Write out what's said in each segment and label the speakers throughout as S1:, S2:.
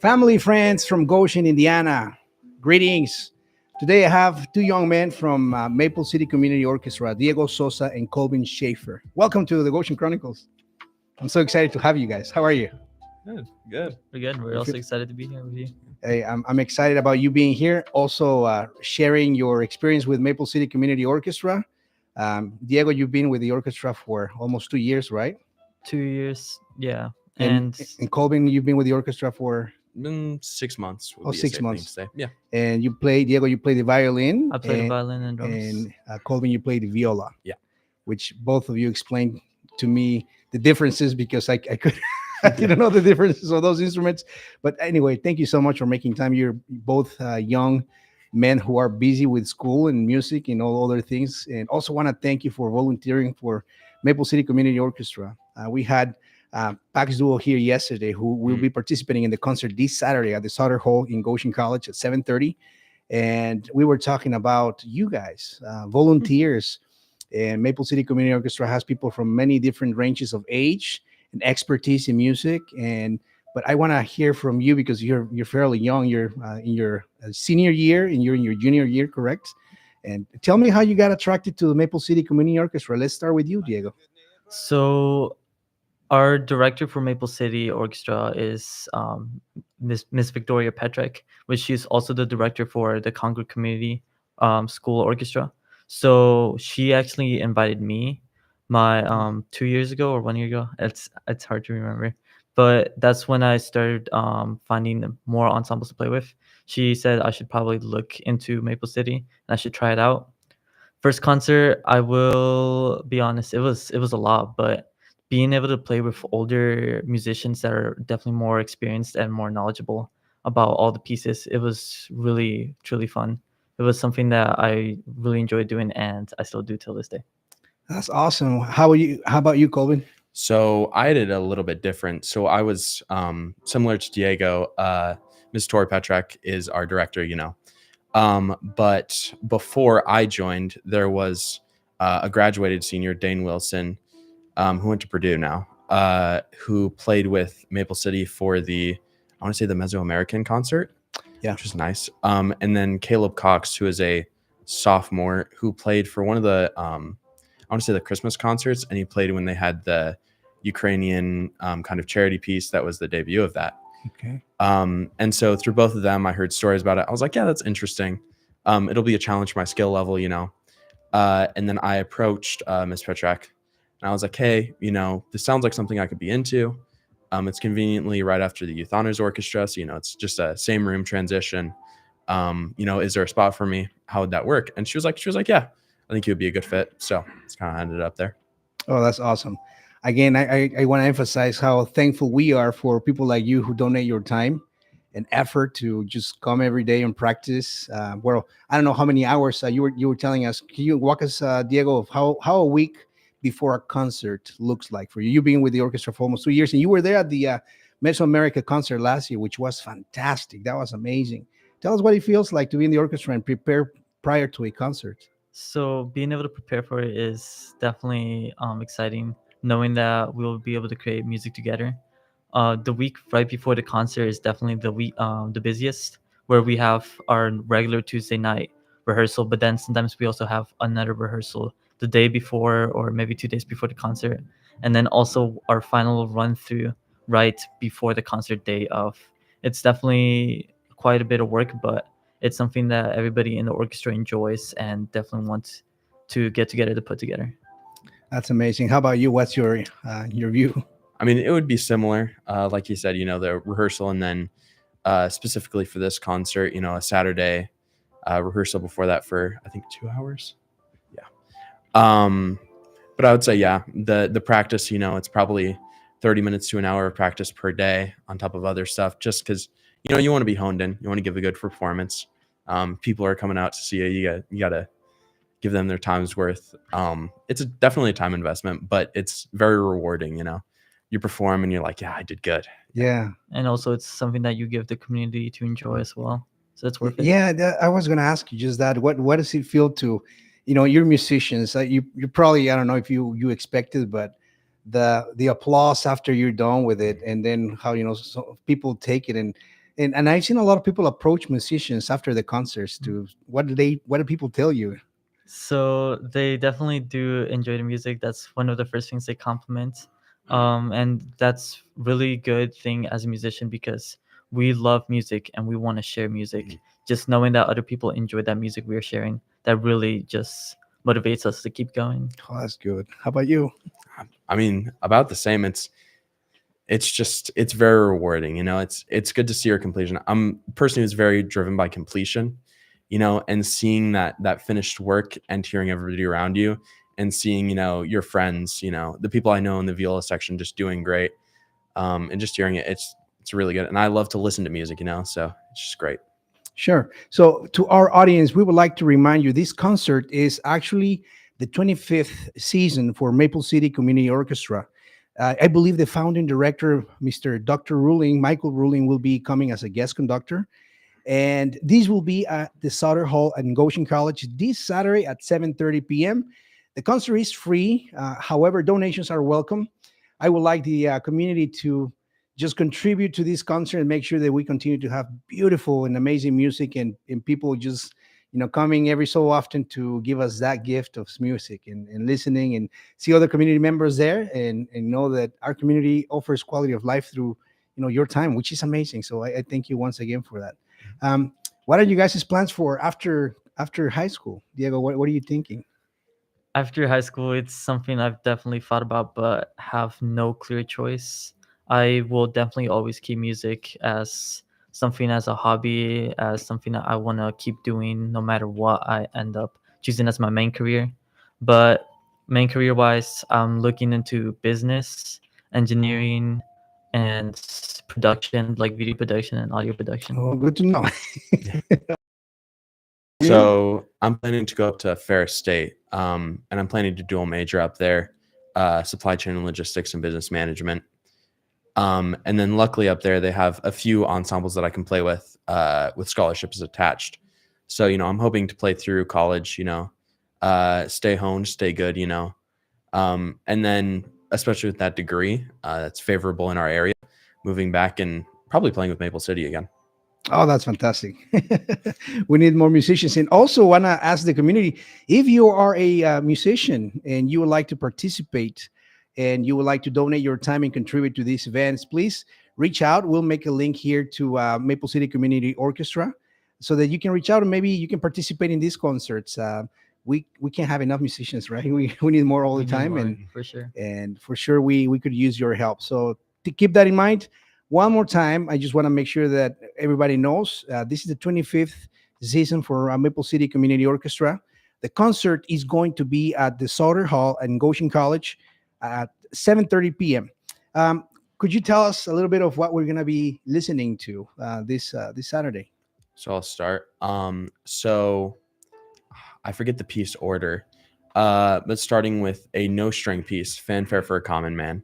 S1: Family, friends from Goshen, Indiana, greetings. Today I have two young men from Maple City Community Orchestra, Diego Sosa and Colvin Schaefer. Welcome to the Goshen Chronicles. I'm so excited to have you guys. How are you?
S2: Good, good.
S3: We're good. We're
S1: You
S3: also
S1: feel-
S3: excited to be here with you.
S1: Hey, I'm excited about you being here, also sharing your experience with Maple City Community Orchestra. Diego, you've been with the orchestra for almost 2 years, right?
S3: 2 years, yeah.
S1: And,
S3: And
S1: and Colvin, you've been with the orchestra for
S2: Been 6 months. Would be a
S1: 6
S2: safe thing
S1: months.
S2: to say. Yeah.
S1: and you play Diego, you play the violin.
S3: I play the
S1: and,
S3: violin and drums.
S1: and Colvin, you play the viola.
S2: Yeah.
S1: Which both of you explained to me the differences because I could I didn't know the differences of those instruments. But anyway, thank you so much for making time. You're both young men who are busy with school and music and all other things. And also want to thank you for volunteering for Maple City Community Orchestra. We had Pax Duo here yesterday who will be participating in the concert this Saturday at the Sutter Hall in Goshen College at 7:30. And we were talking about you guys, volunteers. And Maple City Community Orchestra has people from many different ranges of age and expertise in music. But I want to hear from you because you're fairly young. You're in your senior year and you're in your junior year, correct? And tell me how you got attracted to the Maple City Community Orchestra. Let's start with you, Diego.
S3: So our director for Maple City Orchestra is Miss Victoria Petrek, which she's also the director for the Concord Community School Orchestra. So she actually invited me my 2 years ago or 1 year ago. It's hard to remember, but that's when I started finding more ensembles to play with. She said I should probably look into Maple City and I should try it out. First concert, I will be honest, it was a lot, but being able to play with older musicians that are definitely more experienced and more knowledgeable about all the pieces, it was really truly fun. It was something that I really enjoyed doing, and I still do till this day.
S1: That's awesome. How are you? How about you, Colvin?
S2: So I did a little bit different. So I was similar to Diego. Ms. Tori Petrek is our director, But before I joined, there was a graduated senior, Dane Wilson, who went to Purdue now, who played with Maple City for I want to say the Mesoamerican concert, which is nice. And then Caleb Cox, who is a sophomore, who played for one of the, I want to say the Christmas concerts, and he played when they had the Ukrainian kind of charity piece that was the debut of that.
S1: Okay.
S2: And so through both of them, I heard stories about it. I was like, yeah, that's interesting. It'll be a challenge for my skill level, And then I approached Miss Petrek, and I was like, hey, this sounds like something I could be into. It's conveniently right after the Youth Honors Orchestra. So, it's just a same room transition. Is there a spot for me? How would that work? And she was like, yeah, I think you would be a good fit. So it's kind of ended up there.
S1: Oh, that's awesome. Again, I want to emphasize how thankful we are for people like you who donate your time and effort to just come every day and practice. Well, I don't know how many hours you were telling us. Can you walk us, Diego, of how a week before a concert looks like for you? You've been with the orchestra for almost 2 years, and you were there at the Mesoamerica concert last year, which was fantastic. That was amazing. Tell us what it feels like to be in the orchestra and prepare prior to a concert.
S3: So being able to prepare for it is definitely exciting, knowing that we will be able to create music together. The week right before the concert is definitely the busiest, where we have our regular Tuesday night rehearsal, but then sometimes we also have another rehearsal the day before or maybe 2 days before the concert, and then also our final run through right before the concert day of. It's definitely quite a bit of work, but it's something that everybody in the orchestra enjoys and definitely wants to get together to put together.
S1: That's amazing. How about you? What's your view?
S2: I mean, it would be similar. Like you said, the rehearsal, and then specifically for this concert, a Saturday rehearsal before that for, I think, 2 hours. Yeah. But I would say, yeah, the practice, it's probably 30 minutes to an hour of practice per day on top of other stuff, just because, you want to be honed in. You want to give a good performance. People are coming out to see you. You got to give them their time's worth. It's definitely a time investment, but it's very rewarding. you perform and you're like, yeah, I did good.
S1: Yeah.
S3: And also it's something that you give the community to enjoy as well. So it's worth it.
S1: Yeah, I was going to ask you just that. What does it feel to, you're musicians. You probably, I don't know if you expected, but the applause after you're done with it, and then how so people take it, and I've seen a lot of people approach musicians after the concerts to what do people tell you?
S3: So they definitely do enjoy the music. That's one of the first things they compliment. And that's really good thing as a musician because we love music and we want to share music. Just knowing that other people enjoy that music we're sharing, that really just motivates us to keep going.
S1: Oh, that's good. How about you?
S2: I mean, about the same. It's very rewarding. It's good to see your completion. I'm a person who's very driven by completion, and seeing that finished work and hearing everybody around you and seeing, your friends, the people I know in the viola section just doing great. And just hearing it, it's really good. And I love to listen to music, so it's just great.
S1: Sure. So, to our audience, we would like to remind you this concert is actually the 25th season for Maple City Community Orchestra. I believe the founding director, Mr. Dr. Ruling, Michael Ruling, will be coming as a guest conductor. And these will be at the Sutter Hall at Goshen College this Saturday at 7:30 p.m. The concert is free. However, donations are welcome. I would like the community to just contribute to this concert and make sure that we continue to have beautiful and amazing music and people just coming every so often to give us that gift of music and listening and see other community members there and know that our community offers quality of life through your time, which is amazing. So I thank you once again for that. What are you guys' plans for after high school? Diego, what are you thinking?
S3: After high school, it's something I've definitely thought about, but have no clear choice. I will definitely always keep music as something as a hobby, as something that I want to keep doing no matter what I end up choosing as my main career. But main career wise, I'm looking into business, engineering, and production, like video production and audio production.
S1: Oh, good to know.
S2: So I'm planning to go up to Ferris State, and I'm planning to dual major up there, supply chain and logistics and business management. And then luckily up there, they have a few ensembles that I can play with scholarships attached. So, I'm hoping to play through college, stay honed, stay good, and then especially with that degree, that's favorable in our area, moving back and probably playing with Maple City again.
S1: Oh, that's fantastic. We need more musicians. And also want to ask the community, if you are a musician and you would like to participate and you would like to donate your time and contribute to these events, please reach out. We'll make a link here to Maple City Community Orchestra so that you can reach out and maybe you can participate in these concerts. We can't have enough musicians, right? We need more all the
S3: We need
S1: time.
S3: more,
S1: And
S3: for sure.
S1: for sure we could use your help. So to keep that in mind, one more time, I just want to make sure that everybody knows this is the 25th season for Maple City Community Orchestra. The concert is going to be at the Sutter Hall and Goshen College at 7:30 p.m. Could you tell us a little bit of what we're going to be listening to this Saturday?
S2: So I'll start. So I forget the piece order, but starting with a no string piece, Fanfare for a Common Man.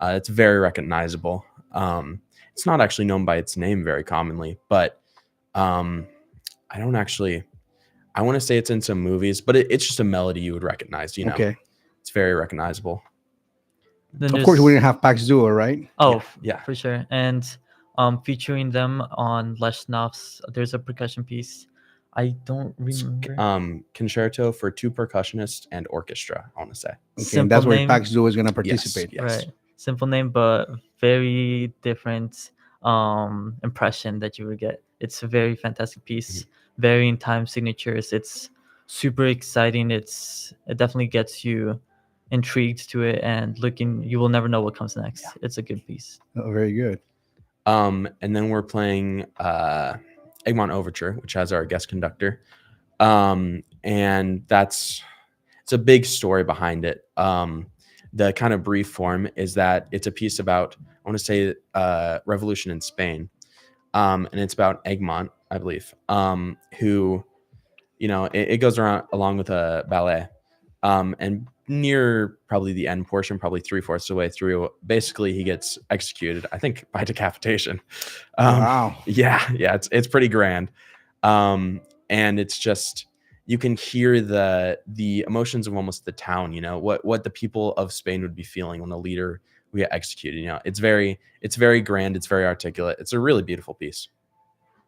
S2: It's very recognizable. It's not actually known by its name very commonly, but I want to say it's in some movies, but it's just a melody you would recognize,
S1: Okay.
S2: It's very recognizable.
S3: Then
S1: Of course,
S3: there's-
S1: we're going to have Pax Duo, right?
S3: Oh,
S2: Yeah.
S3: for sure. And featuring them on Leshnov's, there's a percussion piece. I don't remember.
S2: Concerto for two percussionists and orchestra, I want to say.
S1: Okay, and
S3: Simple
S1: that's where
S3: name.
S1: Pax Duo is going to
S2: Yes,
S1: participate.
S2: yes.
S3: Right. Simple name, but very different impression that you would get. It's a very fantastic piece, very in time signatures. It's super exciting. It definitely gets you intrigued to it and looking. You will never know what comes next. It's a good piece.
S1: Oh, very good.
S2: And then we're playing Egmont Overture, which has our guest conductor. And it's a big story behind it. The kind of brief form is that it's a piece about, I want to say, revolution in Spain. And it's about Egmont, I believe, who, it goes around along with a ballet. And near probably the end portion, probably 3/4 of the way through, basically he gets executed, I think by decapitation.
S1: Wow.
S2: Yeah, it's pretty grand. And it's just, you can hear the emotions of almost the town, what the people of Spain would be feeling when a leader would get executed. It's very grand, it's very articulate. It's a really beautiful piece.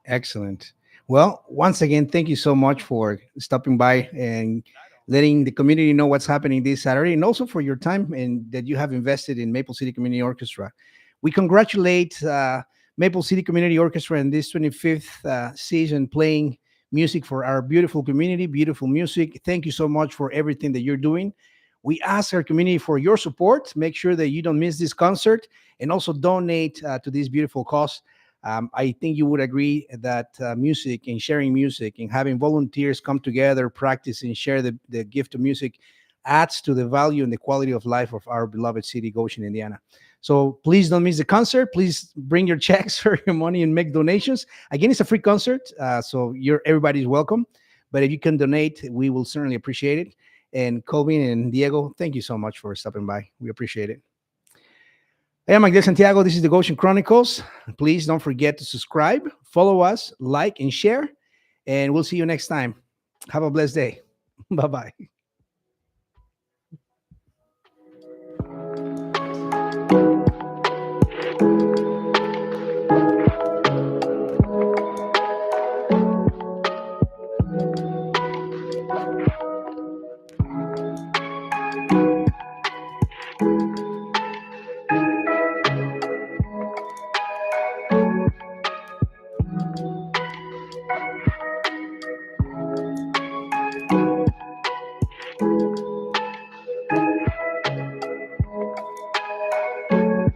S1: Excellent. Well, once again, thank you so much for stopping by and letting the community know what's happening this Saturday, and also for your time and that you have invested in Maple City Community Orchestra. We congratulate Maple City Community Orchestra in this 25th season, playing music for our beautiful community, beautiful music. Thank you so much for everything that you're doing. We ask our community for your support. Make sure that you don't miss this concert, and also donate to this beautiful cause. I think you would agree that music and sharing music and having volunteers come together, practice, and share the gift of music adds to the value and the quality of life of our beloved city, Goshen, Indiana. So please don't miss the concert. Please bring your checks or your money and make donations. Again, it's a free concert, so everybody's welcome. But if you can donate, we will certainly appreciate it. And Colvin and Diego, thank you so much for stopping by. We appreciate it. I am Miguel Santiago. This is the Goshen Chronicles. Please don't forget to subscribe, follow us, like, and share. And we'll see you next time. Have a blessed day. Bye-bye.